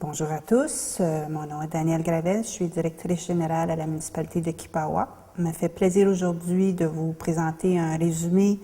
Bonjour à tous, mon nom est Danielle Gravel, je suis directrice générale à la municipalité de Kipawa. Il me fait plaisir aujourd'hui de vous présenter un résumé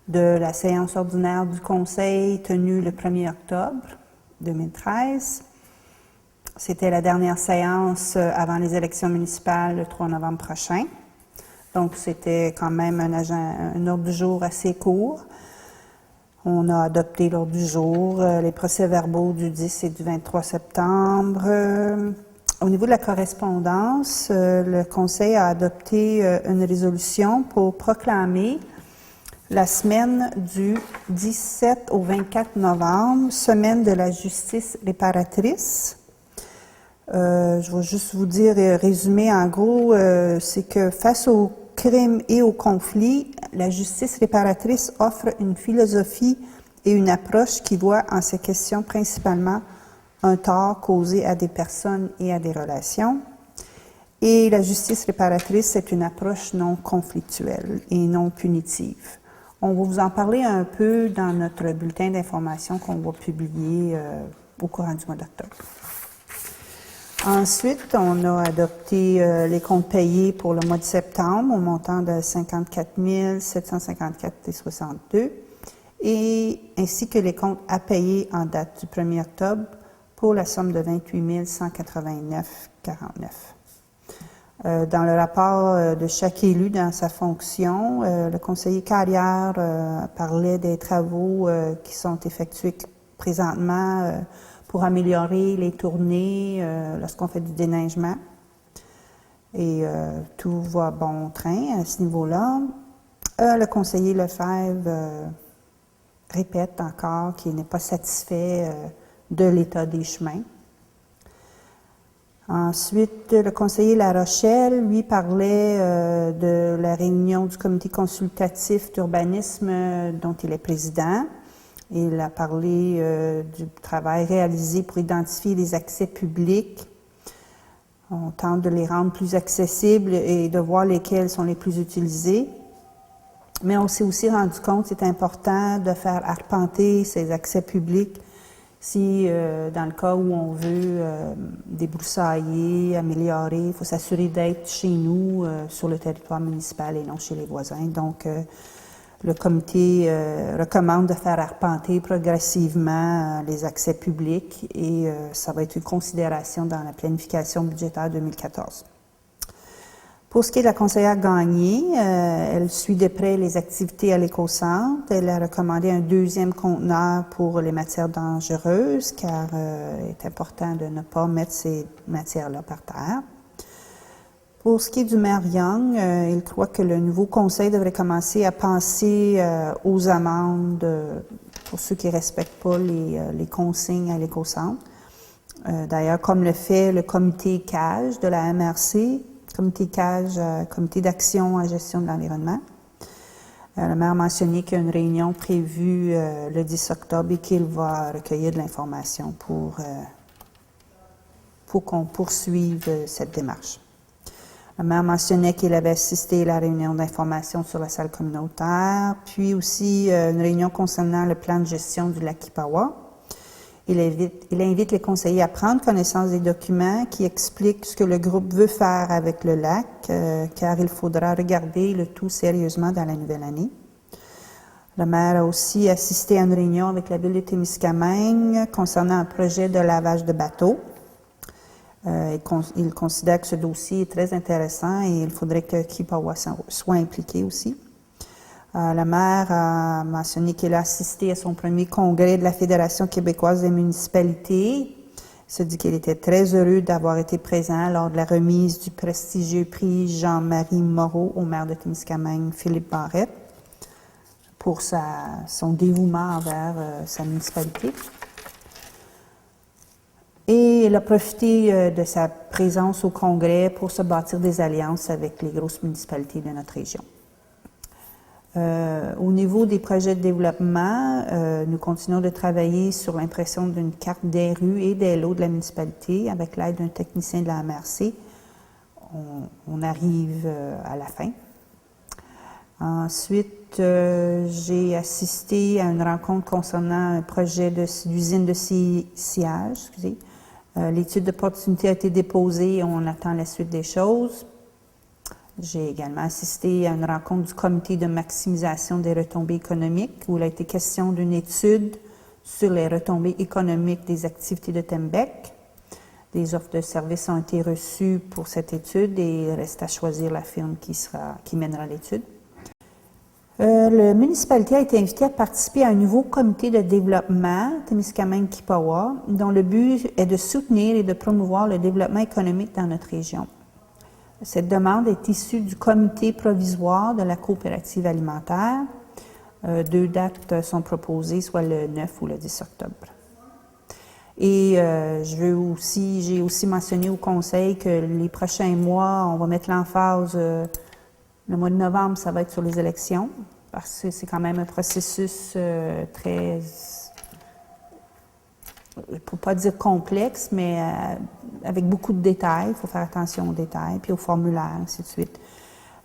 de la séance ordinaire du Conseil tenue le 1er octobre 2013. C'était la dernière séance avant les élections municipales le 3 novembre prochain. Donc, c'était quand même un ordre du jour assez court. On a adopté l'ordre du jour, les procès-verbaux du 10 et du 23 septembre. Au niveau de la correspondance, le Conseil a adopté une résolution pour proclamer la semaine du 17 au 24 novembre, semaine de la justice réparatrice. Je vais juste vous dire, résumer en gros, c'est que face aux crimes et aux conflits, la justice réparatrice offre une philosophie et une approche qui voit en ces questions principalement un tort causé à des personnes et à des relations. Et la justice réparatrice, c'est une approche non conflictuelle et non punitive. On va vous en parler un peu dans notre bulletin d'information qu'on va publier au courant du mois d'octobre. Ensuite, on a adopté les comptes payés pour le mois de septembre au montant de 54 754,62 et ainsi que les comptes à payer en date du 1er octobre pour la somme de 28 189,49. Dans le rapport de chaque élu dans sa fonction, le conseiller Carrière parlait des travaux qui sont effectués présentement pour améliorer les tournées lorsqu'on fait du déneigement. Et tout va bon train à ce niveau-là. Le conseiller Lefebvre répète encore qu'il n'est pas satisfait de l'état des chemins. Ensuite, le conseiller La Rochelle, lui, parlait de la réunion du comité consultatif d'urbanisme dont il est président. Il a parlé du travail réalisé pour identifier les accès publics. On tente de les rendre plus accessibles et de voir lesquels sont les plus utilisés. Mais on s'est aussi rendu compte que c'est important de faire arpenter ces accès publics si, dans le cas où on veut débroussailler, améliorer, il faut s'assurer d'être chez nous, sur le territoire municipal et non chez les voisins. Donc, le comité recommande de faire arpenter progressivement les accès publics et ça va être une considération dans la planification budgétaire 2014. Pour ce qui est de la conseillère Gagné, elle suit de près les activités à l'éco-centre. Elle a recommandé un deuxième conteneur pour les matières dangereuses car il est important de ne pas mettre ces matières-là par terre. Pour ce qui est du maire Young, il croit que le nouveau conseil devrait commencer à penser aux amendes pour ceux qui ne respectent pas les consignes à l'éco-centre. D'ailleurs, comme le fait le comité CAGE de la MRC, comité CAGE, comité d'action en gestion de l'environnement. Le maire a mentionné qu'il y a une réunion prévue le 10 octobre et qu'il va recueillir de l'information pour qu'on poursuive cette démarche. Le maire mentionnait qu'il avait assisté à la réunion d'information sur la salle communautaire, puis aussi une réunion concernant le plan de gestion du lac Kipawa. Il invite les conseillers à prendre connaissance des documents qui expliquent ce que le groupe veut faire avec le lac, car il faudra regarder le tout sérieusement dans la nouvelle année. Le maire a aussi assisté à une réunion avec la ville de Témiscamingue concernant un projet de lavage de bateaux. Il considère que ce dossier est très intéressant et il faudrait que Kipawa soit impliqué aussi. Le maire a mentionné qu'il a assisté à son premier congrès de la Fédération québécoise des municipalités. Il se dit qu'il était très heureux d'avoir été présent lors de la remise du prestigieux prix Jean-Marie Moreau au maire de Témiscamingue, Philippe Barrette, pour son dévouement envers sa municipalité. Et il a profité de sa présence au Congrès pour se bâtir des alliances avec les grosses municipalités de notre région. Au niveau des projets de développement, nous continuons de travailler sur l'impression d'une carte des rues et des lots de la municipalité avec l'aide d'un technicien de la MRC. On arrive à la fin. Ensuite, j'ai assisté à une rencontre concernant un projet d'usine de sciage, L'étude d'opportunité a été déposée, on attend la suite des choses. J'ai également assisté à une rencontre du comité de maximisation des retombées économiques où il a été question d'une étude sur les retombées économiques des activités de Tembec. Des offres de services ont été reçues pour cette étude et il reste à choisir la firme qui mènera l'étude. La municipalité a été invitée à participer à un nouveau comité de développement, Témiscamingue-Kippawa, dont le but est de soutenir et de promouvoir le développement économique dans notre région. Cette demande est issue du comité provisoire de la coopérative alimentaire. 2 dates sont proposées, soit le 9 ou le 10 octobre. Et j'ai aussi mentionné au conseil que les prochains mois, on va mettre l'emphase, le mois de novembre, ça va être sur les élections, parce que c'est quand même un processus très, pour pas dire complexe, mais avec beaucoup de détails. Il faut faire attention aux détails, puis aux formulaires, ainsi de suite.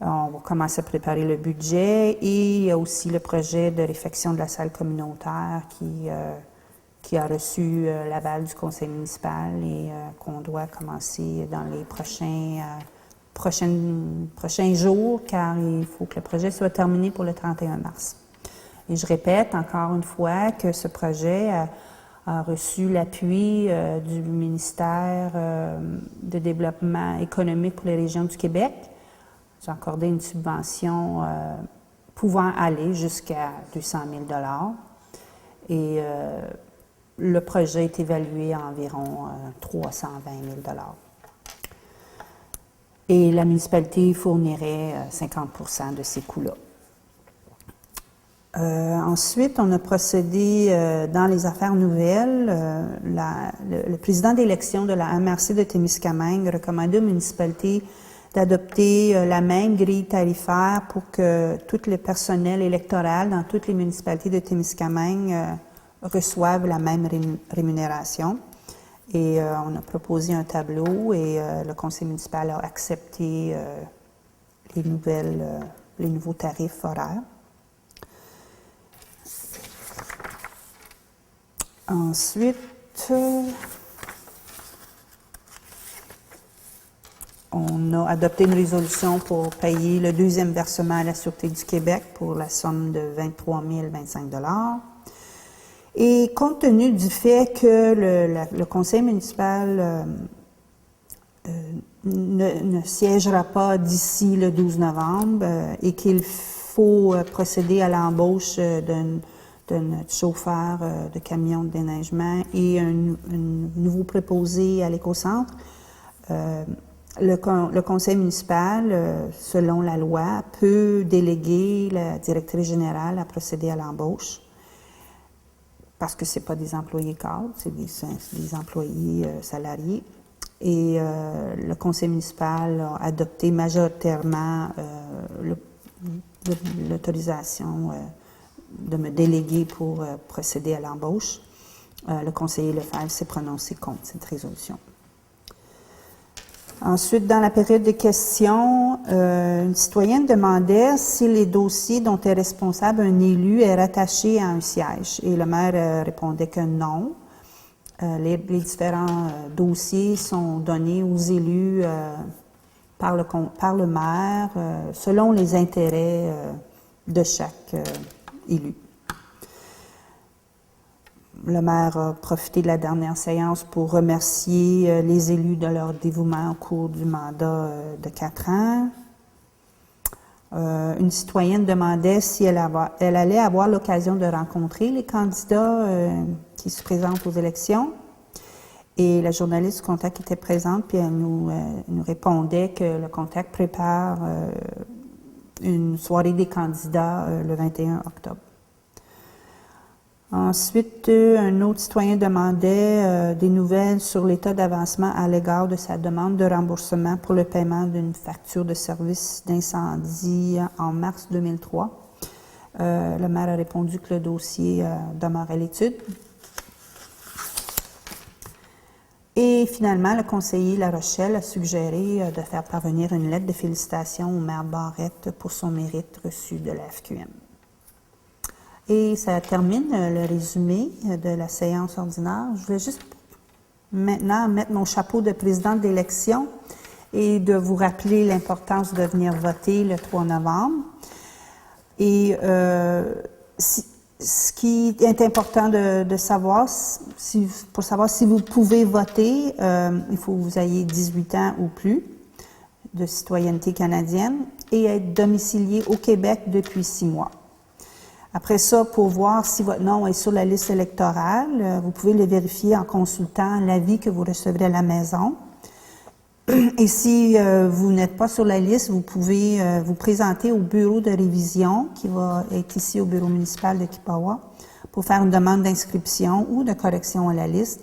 On va commencer à préparer le budget et il y a aussi le projet de réfection de la salle communautaire qui a reçu l'aval du conseil municipal et qu'on doit commencer dans les prochains jours, car il faut que le projet soit terminé pour le 31 mars. Et je répète encore une fois que ce projet a reçu l'appui du ministère de développement économique pour les régions du Québec. J'ai accordé une subvention pouvant aller jusqu'à 200 000 $. Et le projet est évalué à environ 320 000 $. Et la municipalité fournirait 50% de ces coûts-là. Ensuite, on a procédé dans les affaires nouvelles. Le président d'élection de la MRC de Témiscamingue recommandait aux municipalités d'adopter la même grille tarifaire pour que tout le personnel électoral dans toutes les municipalités de Témiscamingue reçoivent la même rémunération. Et on a proposé un tableau et le conseil municipal a accepté les nouveaux tarifs horaires. Ensuite, on a adopté une résolution pour payer le 2e versement à la Sûreté du Québec pour la somme de 23 025 $. Et compte tenu du fait que le conseil municipal ne siégera pas d'ici le 12 novembre et qu'il faut procéder à l'embauche de notre chauffeur de camion de déneigement et un nouveau préposé à l'écocentre, le conseil municipal, selon la loi, peut déléguer la directrice générale à procéder à l'embauche parce que ce n'est pas des employés cadres, c'est des employés salariés. Et le conseil municipal a adopté majoritairement l'autorisation de me déléguer pour procéder à l'embauche. Le conseiller Lefebvre s'est prononcé contre cette résolution. Ensuite, dans la période de questions, une citoyenne demandait si les dossiers dont est responsable un élu est rattaché à un siège. Et le maire répondait que non. Les différents dossiers sont donnés aux élus par le maire selon les intérêts de chaque élu. Le maire a profité de la dernière séance pour remercier les élus de leur dévouement au cours du mandat de 4 ans. Une citoyenne demandait si elle allait avoir l'occasion de rencontrer les candidats qui se présentent aux élections. Et la journaliste du Contact était présente, puis elle nous répondait que le Contact prépare une soirée des candidats le 21 octobre. Ensuite, un autre citoyen demandait des nouvelles sur l'état d'avancement à l'égard de sa demande de remboursement pour le paiement d'une facture de service d'incendie en mars 2003. Le maire a répondu que le dossier demeure à l'étude. Et finalement, le conseiller La Rochelle a suggéré de faire parvenir une lettre de félicitations au maire Barrette pour son mérite reçu de la FQM. Et ça termine le résumé de la séance ordinaire. Je voulais juste maintenant mettre mon chapeau de présidente d'élection et de vous rappeler l'importance de venir voter le 3 novembre. Et ce qui est important de savoir, pour savoir si vous pouvez voter, il faut que vous ayez 18 ans ou plus de citoyenneté canadienne et être domicilié au Québec depuis 6 mois. Après ça, pour voir si votre nom est sur la liste électorale, vous pouvez le vérifier en consultant l'avis que vous recevrez à la maison. Et si vous n'êtes pas sur la liste, vous pouvez vous présenter au bureau de révision qui va être ici au bureau municipal de Kipawa pour faire une demande d'inscription ou de correction à la liste.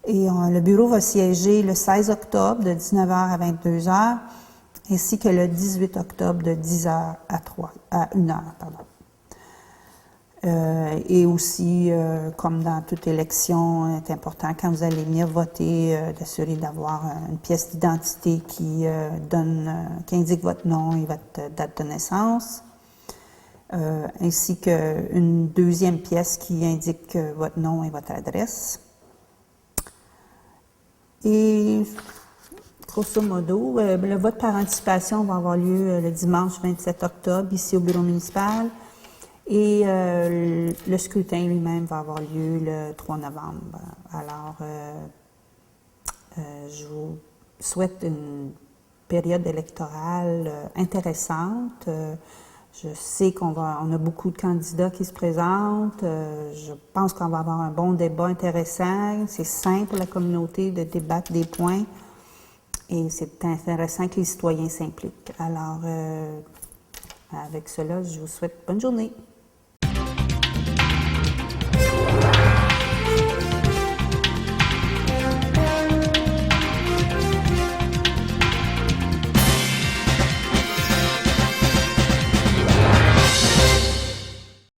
Et le bureau va siéger le 16 octobre de 19h à 22h ainsi que le 18 octobre de 10h à 1h. Et aussi, comme dans toute élection, c'est important quand vous allez venir voter, d'assurer d'avoir une pièce d'identité qui indique votre nom et votre date de naissance, ainsi qu'une deuxième pièce qui indique votre nom et votre adresse. Et grosso modo, le vote par anticipation va avoir lieu le dimanche 27 octobre ici au bureau municipal. Et le scrutin lui-même va avoir lieu le 3 novembre. Alors, je vous souhaite une période électorale intéressante. Je sais qu'on a beaucoup de candidats qui se présentent. Je pense qu'on va avoir un bon débat intéressant. C'est sain pour la communauté de débattre des points. Et c'est intéressant que les citoyens s'impliquent. Alors, avec cela, je vous souhaite bonne journée.